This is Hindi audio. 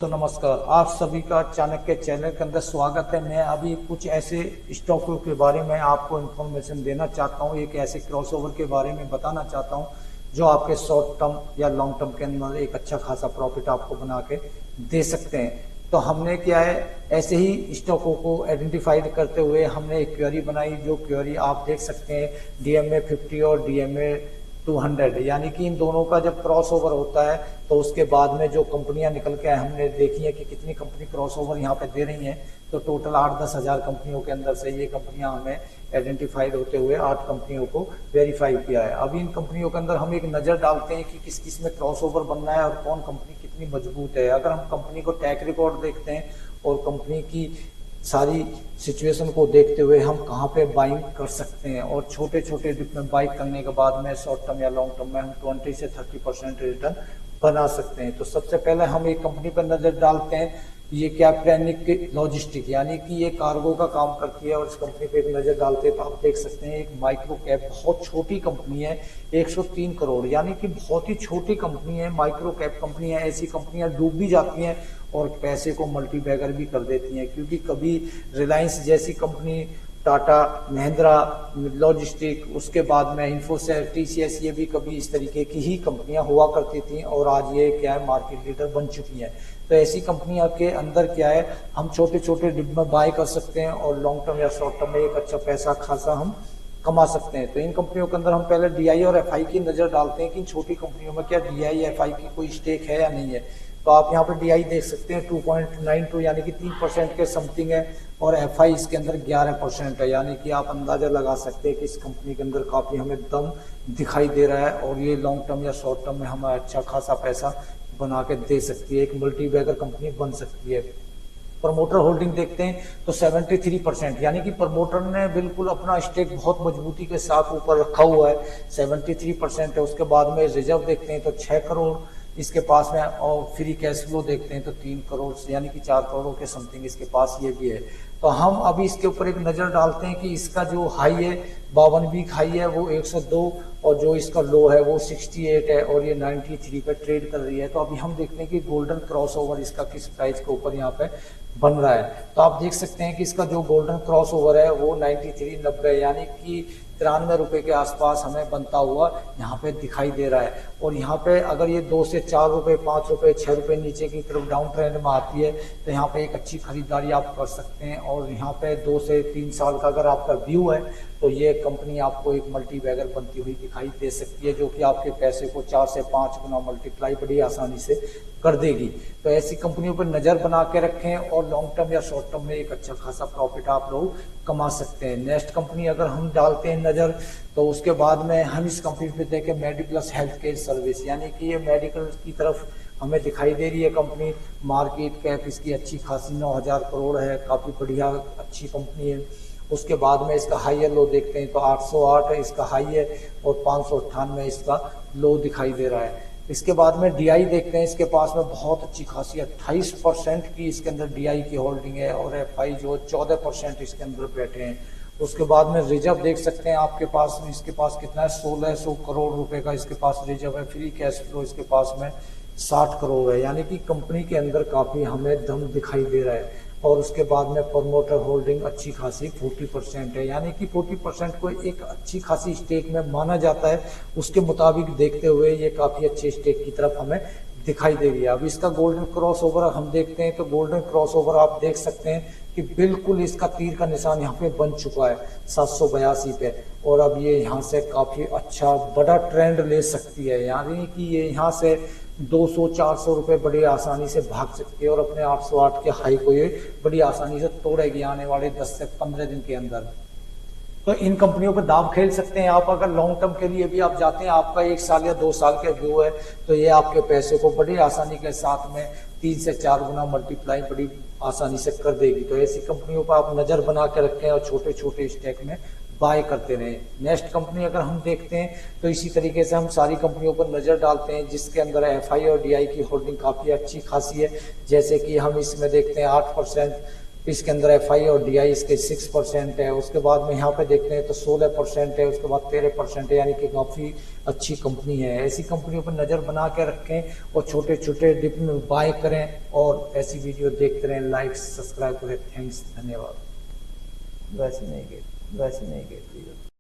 तो नमस्कार, आप सभी का चाणक्य चैनल के अंदर स्वागत है। मैं अभी कुछ ऐसे स्टॉकों के बारे में आपको इन्फॉर्मेशन देना चाहता हूँ, एक ऐसे क्रॉसओवर के बारे में बताना चाहता हूँ जो आपके शॉर्ट टर्म या लॉन्ग टर्म के अंदर एक अच्छा खासा प्रॉफिट आपको बना के दे सकते हैं। तो हमने क्या है, ऐसे ही स्टॉकों को आइडेंटिफाइड करते हुए हमने एक क्वेरी बनाई, जो क्वेरी आप देख सकते हैं DMA 50 और DMA 200, यानी कि इन दोनों का जब क्रॉस ओवर होता है तो उसके बाद में जो कंपनियां निकल के हमने देखी है कि कितनी कंपनी क्रॉस ओवर यहाँ पे दे रही हैं। तो टोटल 8-10 हजार कंपनियों के अंदर से ये कंपनियां हमें आइडेंटिफाइड होते हुए 8 कंपनियों को वेरीफाई किया है। अब इन कंपनियों के अंदर हम एक नजर डालते हैं कि किस किस में क्रॉस ओवर बनना है और कौन कंपनी कितनी मजबूत है। अगर हम कंपनी को ट्रैक रिकॉर्ड देखते हैं और कंपनी की सारी सिचुएशन को देखते हुए हम कहाँ पे बाइंग कर सकते हैं, और छोटे छोटे डिप में बाइंग करने के बाद में शॉर्ट टर्म या लॉन्ग टर्म में हम 20 से 30% रिटर्न बना सकते हैं। तो सबसे पहले हम एक कंपनी पर नजर डालते हैं, ये क्या, प्रेनिक लॉजिस्टिक, यानी कि ये कार्गो का काम करती है, और इस कंपनी पे एक नजर डालते हैं तो आप देख सकते हैं एक माइक्रो कैप बहुत छोटी कंपनी है, 103 करोड़, यानी कि बहुत ही छोटी कंपनी है, माइक्रो कैप कंपनी है। ऐसी कंपनियां डूब भी जाती हैं और पैसे को मल्टी बैगर भी कर देती हैं, क्योंकि कभी रिलायंस जैसी कंपनी, टाटा, महिंद्रा लॉजिस्टिक, उसके बाद में इन्फोसिस, TCS, ये भी कभी इस तरीके की ही कंपनियां हुआ करती थी और आज ये क्या है, मार्केट लीडर बन चुकी हैं। तो ऐसी कंपनियां के अंदर क्या है, हम छोटे छोटे डिप में बाय कर सकते हैं और लॉन्ग टर्म या शॉर्ट टर्म में एक अच्छा पैसा खासा हम कमा सकते हैं। तो इन कंपनियों के अंदर हम पहले DI और FI की नजर डालते हैं कि इन छोटी कंपनियों में क्या DI FI की कोई स्टेक है या नहीं है। तो आप यहाँ पे DI देख सकते हैं 2.92, यानी कि 3% के समथिंग है, और FI इसके अंदर 11% है, यानी कि आप अंदाजा लगा सकते हैं कि इस कंपनी के अंदर काफी हमें दम दिखाई दे रहा है और ये लॉन्ग टर्म या शॉर्ट टर्म में हमें अच्छा खासा पैसा बना के दे सकती है, एक मल्टी बैगर कंपनी बन सकती है। प्रमोटर होल्डिंग देखते हैं तो 73%, यानी कि प्रमोटर ने बिल्कुल अपना स्टेक बहुत मजबूती के साथ ऊपर रखा हुआ है, 73% है। उसके बाद में रिजर्व देखते हैं तो 6 करोड़ इसके पास में, और फ्री कैश फ्लो देखते हैं तो 3 करोड़, यानी कि 4 करोड़ के समथिंग इसके पास ये भी है। तो हम अभी इसके ऊपर एक नजर डालते हैं कि इसका जो हाई है 52 वीक हाई है वो 102, और जो इसका लो है वो 68 है, और ये 93 पे ट्रेड कर रही है। तो अभी हम देखते हैं कि गोल्डन क्रॉस ओवर इसका किस प्राइस के ऊपर यहाँ पे बन रहा है। तो आप देख सकते हैं कि इसका जो गोल्डन क्रॉस ओवर है वो 93.90, यानी कि 93 रुपए के आसपास हमें बनता हुआ यहाँ पे दिखाई दे रहा है। और यहाँ पे अगर ये 2 से 4 रुपए, 5 रुपए, 6 रुपए नीचे की तरफ डाउन ट्रेंड में आती है तो यहाँ पे एक अच्छी खरीदारी आप कर सकते हैं। और यहाँ पे 2 से 3 साल का अगर आपका व्यू है तो ये कंपनी आपको एक मल्टी बैगर बनती हुई दिखाई दे सकती है, जो कि आपके पैसे को 4 से 5 गुना मल्टीप्लाई बड़ी आसानी से कर देगी। तो ऐसी कंपनियों पर नजर बना के रखें और लॉन्ग टर्म या शॉर्ट टर्म में एक अच्छा खासा प्रॉफिट आप लोग कमा सकते हैं। नेक्स्ट कंपनी अगर हम डालते हैं नजर, तो उसके बाद में हम इस कंपनी पे देखें मेडिप्लस हेल्थ केयर सर्विस, यानी कि ये मेडिकल की तरफ हमें दिखाई दे रही है कंपनी। मार्केट कैप इसकी अच्छी खासी 9,000 करोड़ है, काफी बढ़िया अच्छी कंपनी है। उसके बाद में इसका हाई लो देखते हैं तो 808 है इसका हाई है, और 598 इसका लो दिखाई दे रहा है। इसके बाद में DI देखते हैं, इसके पास में बहुत अच्छी खासी 28% की इसके अंदर DI की होल्डिंग है, और FI जो 14% इसके अंदर बैठे हैं। उसके बाद में रिजर्व देख सकते हैं आपके पास में, इसके पास कितना है, 1600 करोड़ रुपए का इसके पास रिजर्व है। फ्री कैश फ्लो इसके पास में 60 करोड़ है, यानी कि कंपनी के अंदर काफी हमें दम दिखाई दे रहा है। और उसके बाद में प्रमोटर होल्डिंग अच्छी खासी 40% है, यानी कि 40% को एक अच्छी खासी स्टेक में माना जाता है। उसके मुताबिक देखते हुए ये काफी अच्छे स्टेक की तरफ हमें दिखाई दे रही है। अब इसका गोल्डन क्रॉस ओवर हम देखते हैं तो गोल्डन क्रॉस ओवर आप देख सकते हैं कि बिल्कुल इसका तीर का निशान यहाँ पे बन चुका है 782 पे, और अब ये यहाँ से काफी अच्छा बड़ा ट्रेंड ले सकती है, यानी कि ये यहाँ से 200-400 रुपए बड़ी आसानी से भाग सकती है और अपने 808 के हाई को ये बड़ी आसानी से तोड़ेगी आने वाले 10 से 15 दिन के अंदर। तो इन कंपनियों पर दाव खेल सकते हैं आप। अगर लॉन्ग टर्म के लिए भी आप जाते हैं, आपका 1 साल या 2 साल का व्यू है, तो ये आपके पैसे को बड़ी आसानी के साथ में 3 से 4 गुना मल्टीप्लाई बड़ी आसानी से कर देगी। तो ऐसी कंपनियों पर आप नजर बना के रखें और छोटे छोटे स्टेक में बाय करते रहे। नेक्स्ट कंपनी अगर हम देखते हैं तो इसी तरीके से हम सारी कंपनियों पर नजर डालते हैं जिसके अंदर FI और DI की होल्डिंग काफी अच्छी खासी है। जैसे कि हम इसमें देखते हैं 8% इसके अंदर FI और DI इसके 6% है। उसके बाद में यहाँ पे देखते हैं तो 16% है, उसके बाद 13% है, यानी कि काफ़ी अच्छी कंपनी है। ऐसी कंपनियों पर नज़र बना के रखें और छोटे छोटे डिप में बाय करें और ऐसी वीडियो देखते रहें। लाइक सब्सक्राइब करें। थैंक्स, धन्यवाद। वैसे नहीं गए